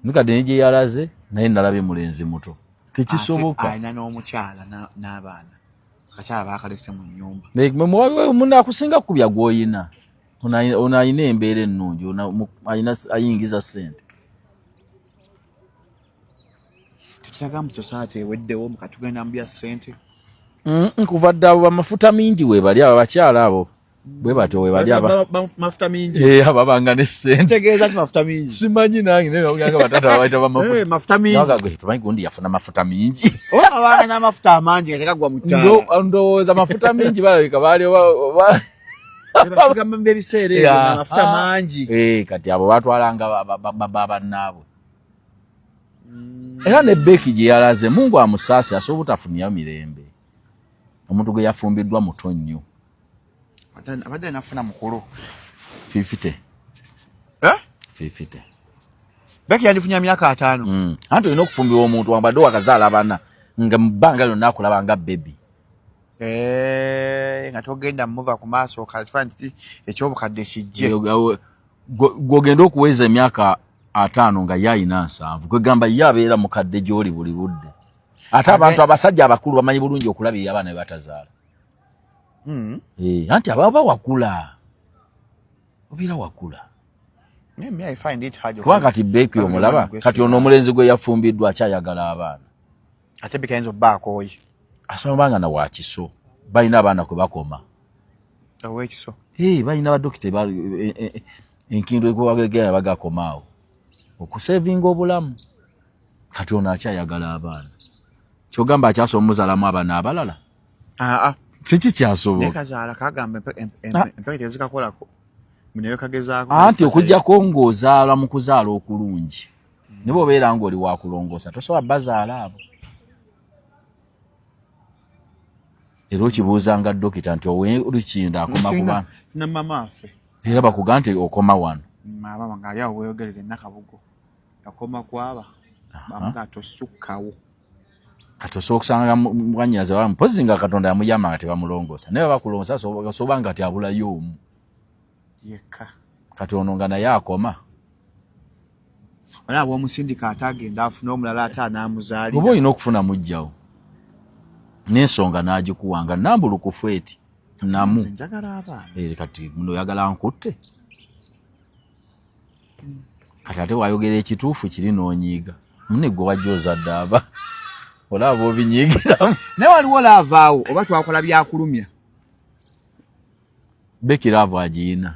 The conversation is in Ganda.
Nikadde nije yalaze naye nalabe mulenzi muto. Tekisoboka. Ayina n'omukyala n'abaana. Akakyala baakalese mu nnyumba. Mwe munna akusinga kubya gwoyina. Ona ayina embeera ennungi, ayina ayingiza ssente. Tekiragamba society eweddewo muka tugenda mu bya ssente. Kuva dda abo bamafuta mingi weebali abo abakyala abo. Bwe batyo weebali mafuta mingi. Ababanga ne ssente. Tegeeza ki mafuta mingi? Simanyi nange naye oganga batata babayita bamafuta. Mafuta mingi. Nagagwe tumanyi gundi yafuna mafuta mingi. Abanga n'amafuta amangi tekagwa mu ttaala. Ndowooza mafuta mingi balabika baali bagamba ebiseera ebyo amafuta mangi. Kati abo batwalanga bannaabwe. Era ne Becky gye yalaze Mungu amusaase asobola obutafunira mirembe. Omuntu gwe yafumbiddwa muto nnyo. Abadde nafuna mukulu. 50. 50. Becky yandifunya myaka 5. Anti olina okufumbirwa omuntu wabadde wakazaala bana nga mu bbanga lyonna akulaba nga baby. Nga togenda muva ku maaso okalifanti ekyobukadde kijje. Gwogenda okuweza emyaka 5 nga yayina 7. Kwegamba ye abeera mukadde gy'oli buli budde. Ate abantu abasajja abakulu bamanyi bulungi okulabirira abaana be batazaala. Anti ababa wakula. Obeera wakula. I find it hard. Kuba kati Becky omulaba kati ono omulenzi gwe yafumbiddwa akyayagala abaana. Ate bikainzo baakooyi. Asomanga na wakiso. Balina abaana kwe bakoma. Awekiso. Balina badokite enkindo ekwagegera bagakomaawo. Okusevinga obulamu. Kati ono akyayagala abaana. Kyogamba akyaso omuzalamu abaana abalala. Kiki kyasoboka. Nekazaala kagamba empeke zikakolako. Muneyo kagezaako. Anti okujjako ng'ozaala mu kuzaala okulungi. Ne bw'obeera ng'oli wa kulongoosa tosobola bazaala abo. Era okibuuzanga dokita nti Lukinda akoma ku baana. Na mama affe. Era bakugamba nti okoma wano. Mama nga ali awo weeyogerere Nakabugo. Yakoma kwaba. Bamuga tosukkawo. Kati osobola okusanga mwannyinaze wamu mpozi nga Katonda yamuyama nga tebamulongoosa. Naye bakulongoosa osobola nga abulayo omu. Yekka. Kati ono nga naye akoma. Olaba omusindika atagenda afuna omulala ate anaamuzaalira. Oba olina okufuna mujjawo. N'ensonga n'agikuwanga nambulukufu eti. Namu. Njagala abaana. Kati muno oyagala nkutte. Kati ate wayogera ekituufu kiri n'onyiiga. Munne gwe wajja ozadde aba. Olaba obinyiigiramu. Naye waliwo laavaawo oba twakola byakulumya. Becky laava agiyina.